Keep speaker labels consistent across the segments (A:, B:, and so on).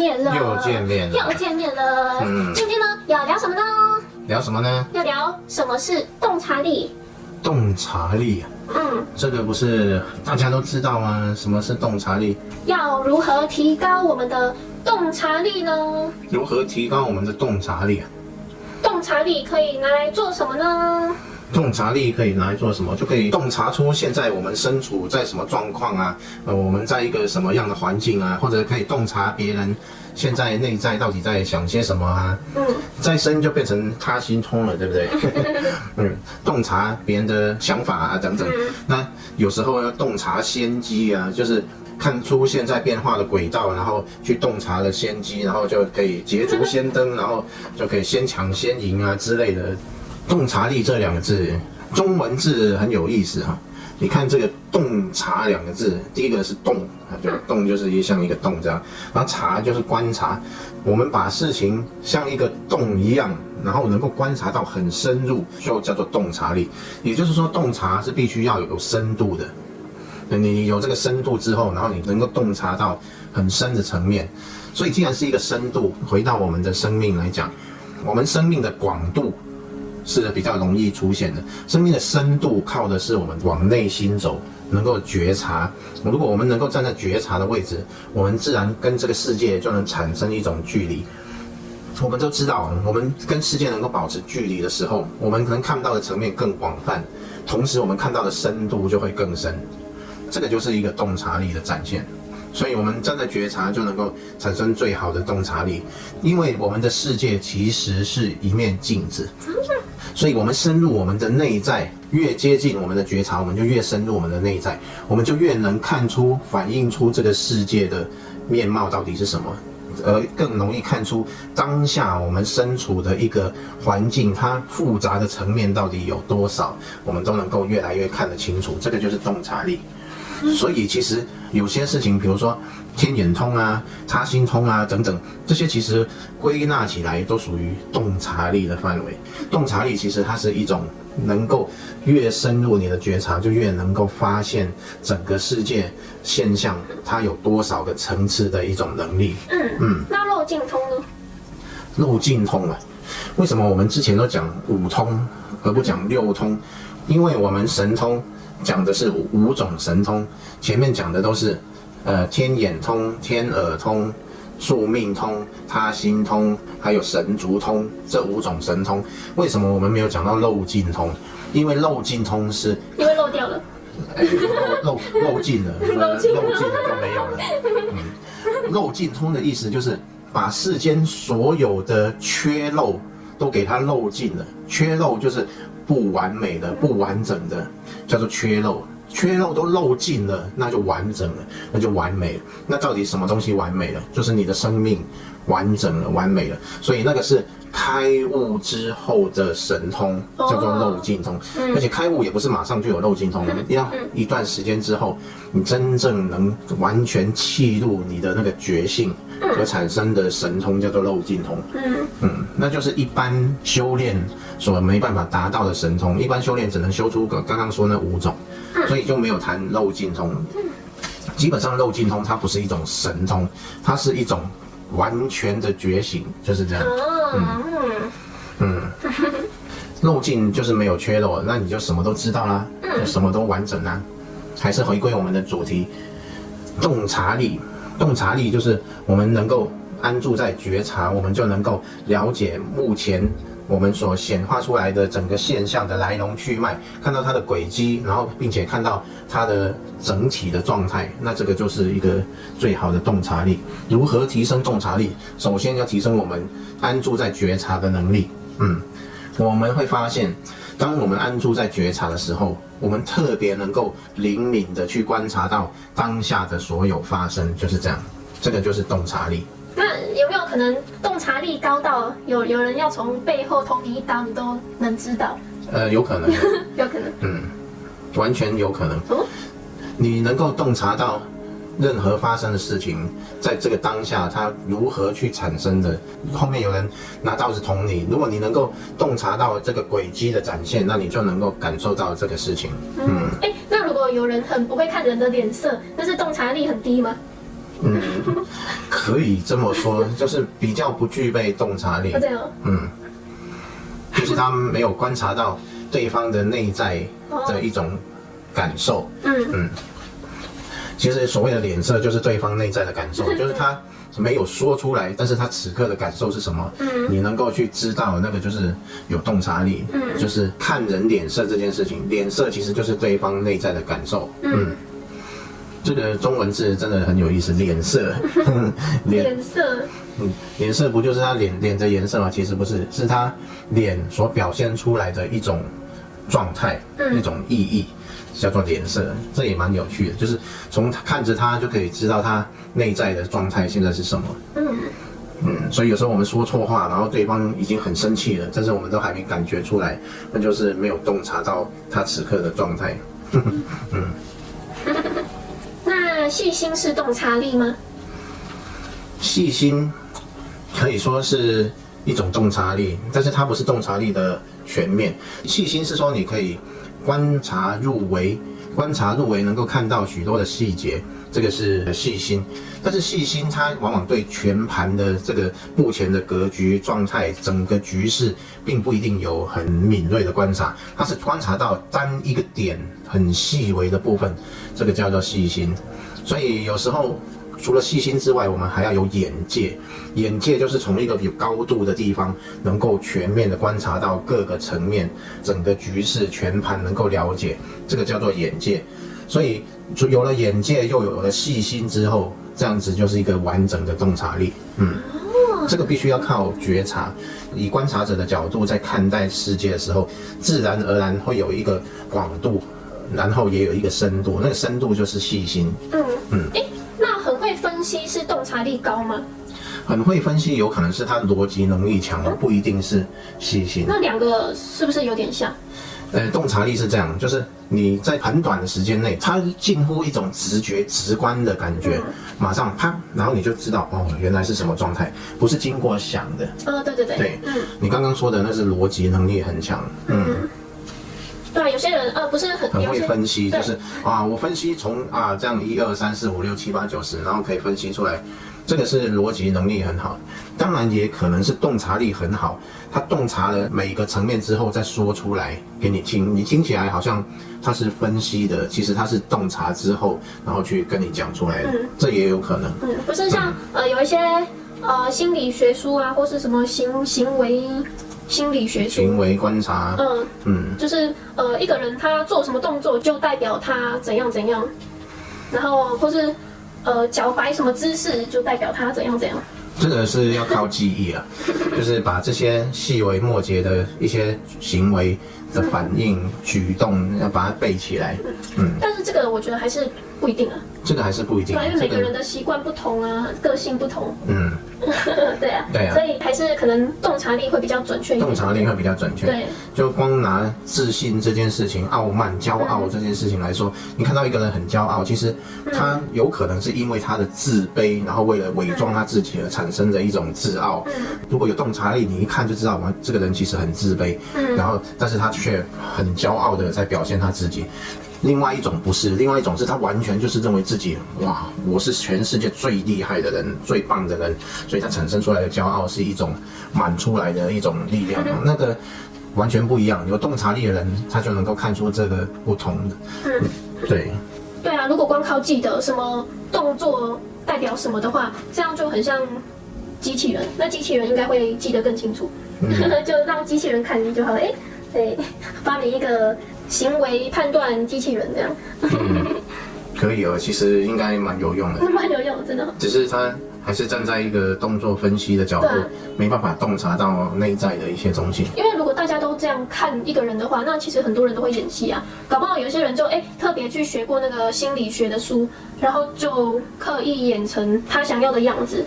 A: 面了，
B: 又见面了。
A: 今天呢要聊什么呢？
B: 聊什么呢？
A: 要聊什么是洞察力。
B: 洞察力啊，这个不是大家都知道吗？什么是洞察力？
A: 要如何提高我们的洞察力呢？
B: 如何提高我们的洞察力啊？
A: 洞察力可以拿来做什么呢？
B: 洞察力可以拿来做什么？就可以洞察出现在我们身处在什么状况啊，我们在一个什么样的环境啊，或者可以洞察别人现在内在到底在想些什么啊。再深就变成他心通了，对不对？洞察别人的想法啊等等。那有时候要洞察先机啊，就是看出现在变化的轨道，然后去洞察了先机，然后就可以捷足先登，然后就可以先抢先赢啊之类的。洞察力这两个字，中文字很有意思哈。你看这个洞察两个字，第一个是洞，就洞就是像一个洞这样，然后察就是观察。我们把事情像一个洞一样，然后能够观察到很深入，就叫做洞察力。也就是说，洞察是必须要有深度的。你有这个深度之后，然后你能够洞察到很深的层面。所以，既然是一个深度，回到我们的生命来讲，我们生命的广度是比较容易出现的，生命的深度靠的是我们往内心走，能够觉察。如果我们能够站在觉察的位置，我们自然跟这个世界就能产生一种距离。我们都知道，我们跟世界能够保持距离的时候，我们能看到的层面更广泛，同时我们看到的深度就会更深。这个就是一个洞察力的展现。所以我们站在觉察就能够产生最好的洞察力，因为我们的世界其实是一面镜子，所以我们深入我们的内在，越接近我们的觉察，我们就越深入我们的内在，我们就越能看出、反映出这个世界的面貌到底是什么，而更容易看出当下我们身处的一个环境，它复杂的层面到底有多少，我们都能够越来越看得清楚。这个就是洞察力。所以其实有些事情，比如说天眼通啊、他心通啊等等，这些其实归纳起来都属于洞察力的范围。洞察力其实它是一种能够越深入你的觉察，就越能够发现整个世界现象它有多少个层次的一种能力。
A: 那漏尽通呢？
B: 漏尽通啊，为什么我们之前都讲五通而不讲六通？因为我们神通讲的是五种神通，前面讲的都是天眼通、天耳通、宿命通、他心通，还有神足通，这五种神通。为什么我们没有讲到漏尽通？因为漏尽通是
A: 因为漏掉了，
B: 漏尽了，漏尽了就没有了。漏尽通的意思就是把世间所有的缺漏都给它漏尽了。缺漏就是不完美的、不完整的，叫做缺漏。缺漏都漏尽了，那就完整了，那就完美了。那到底什么东西完美了？就是你的生命完整了、完美了。所以那个是开悟之后的神通，叫做漏尽通。而且开悟也不是马上就有漏尽通，要一段时间之后，你真正能完全契入你的那个觉性所产生的神通，叫做漏尽通。那就是一般修炼所没办法达到的神通。一般修炼只能修出刚刚说那五种，所以就没有谈漏尽通。基本上漏尽通它不是一种神通，它是一种完全的觉醒，就是这样。漏尽就是没有缺漏，那你就什么都知道啦，就什么都完整啦。还是回归我们的主题，洞察力。洞察力就是我们能够安住在觉察，我们就能够了解目前我们所显化出来的整个现象的来龙去脉，看到它的轨迹，然后并且看到它的整体的状态，那这个就是一个最好的洞察力。如何提升洞察力？首先要提升我们安住在觉察的能力。我们会发现，当我们安住在觉察的时候，我们特别能够灵敏的去观察到当下的所有发生，就是这样。这个就是洞察力。
A: 那有没有可能洞察力高到有人要从背后捅你一刀，你都能知道？
B: 有可能。
A: 有可能。
B: 完全有可能。你能够洞察到任何发生的事情，在这个当下它如何去产生的，后面有人拿刀子捅你，如果你能够洞察到这个轨迹的展现，那你就能够感受到这个事情。
A: 那如果有人很不会看人的脸色，那是洞察力很低吗？
B: 可以这么说，就是比较不具备洞察力。
A: 对哦，
B: 就是他没有观察到对方的内在的一种感受。其实所谓的脸色就是对方内在的感受，就是他没有说出来，但是他此刻的感受是什么？你能够去知道，那个就是有洞察力。就是看人脸色这件事情，脸色其实就是对方内在的感受。这个中文字真的很有意思，脸色，
A: 脸色，
B: 脸色不就是他脸的颜色吗？其实不是，是他脸所表现出来的一种状态，一种意义，叫做脸色。这也蛮有趣的，就是从看着他就可以知道他内在的状态现在是什么。所以有时候我们说错话，然后对方已经很生气了，但是我们都还没感觉出来，那就是没有洞察到他此刻的状态。
A: 那细心是洞察力吗？
B: 细心可以说是一种洞察力，但是它不是洞察力的全面。细心是说你可以观察入微，能够看到许多的细节，这个是细心。但是细心它往往对全盘的这个目前的格局状态，整个局势并不一定有很敏锐的观察，它是观察到单一个点很细微的部分，这个叫做细心。所以有时候除了细心之外，我们还要有眼界。眼界就是从一个有高度的地方，能够全面的观察到各个层面，整个局势全盘能够了解，这个叫做眼界。所以有了眼界，又有了细心之后，这样子就是一个完整的洞察力。这个必须要靠觉察，以观察者的角度在看待世界的时候，自然而然会有一个广度，然后也有一个深度，那个深度就是细心。
A: 那很会分析是洞察力高吗？
B: 很会分析有可能是他的逻辑能力强，不一定是细心。
A: 那两个是不是有点像？
B: 洞察力是这样，就是你在很短的时间内，它近乎一种直觉、直观的感觉，马上啪，然后你就知道哦，原来是什么状态，不是经过想的。对，你刚刚说的那是逻辑能力很强。
A: 对，有些人不是很
B: 会分析，就是我分析从这样1、2、3、4、5、6、7、8、9、10，然后可以分析出来，这个是逻辑能力很好。当然也可能是洞察力很好，他洞察了每一个层面之后再说出来给你听，你听起来好像他是分析的，其实他是洞察之后，然后去跟你讲出来的，这也有可能。
A: 不是像有一些心理学书啊，或是什么行为心理学书，
B: 行为观察，
A: 就是一个人他做什么动作就代表他怎样怎样，然后或是脚摆什么姿势就代表他怎样怎样。
B: 这个是要靠记忆啊，就是把这些细微末节的一些行为的反应、举动，要把它背起来。
A: 但是这个我觉得还是不一定啊。
B: 这个还是不一定，
A: 因为每个人的习惯不同啊，个性不同。对啊，所以还是可能洞察力会比较准确一点。
B: 洞察力会比较准确。
A: 对，
B: 就光拿自信这件事情、傲慢、骄傲这件事情来说，你看到一个人很骄傲，其实他有可能是因为他的自卑，然后为了伪装他自己而产生的一种自傲。如果有洞察力，你一看就知道，这个人其实很自卑，然后但是他却很骄傲的在表现他自己。另外一种不是，另外一种是他完全就是认为自己我是全世界最厉害的人、最棒的人，所以他产生出来的骄傲是一种满出来的一种力量，那个完全不一样。有洞察力的人，他就能够看出这个不同的。对
A: 啊，如果光靠记得什么动作代表什么的话，这样就很像机器人。那机器人应该会记得更清楚，就让机器人看就好了。对，发明一个行为判断机器人这样。
B: 可以其实应该蛮有用的。
A: 蛮有用，真的。
B: 只是他还是站在一个动作分析的角度，没办法洞察到内在的一些东西。
A: 因为如果大家都这样看一个人的话，那其实很多人都会演戏啊。搞不好有些人就特别去学过那个心理学的书，然后就刻意演成他想要的样子。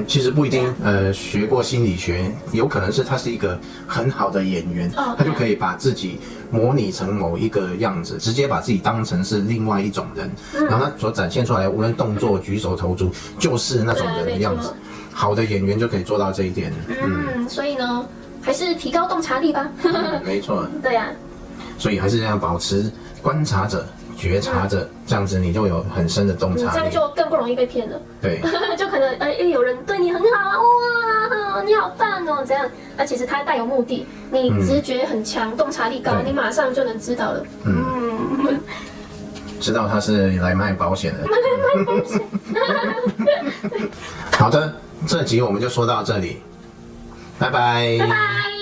B: 其实不一定。学过心理学，有可能是他是一个很好的演员，他就可以把自己模拟成某一个样子，直接把自己当成是另外一种人，然后他所展现出来，无论动作、举手投足，就是那种人的样子。好的演员就可以做到这一点。
A: 所以呢，还是提高洞察力吧。
B: 没错。
A: 对啊。
B: 所以还是要保持观察者、觉察着，这样子你就有很深的洞察力。
A: 这样就更不容易被骗了。
B: 对，
A: 就可能有人对你很好啊，哇，你好棒哦，这样，那其实他带有目的，你直觉很强，洞察力高，你马上就能知道了。
B: 知道他是来卖保险的。好的，这集我们就说到这里，拜拜。
A: 拜拜。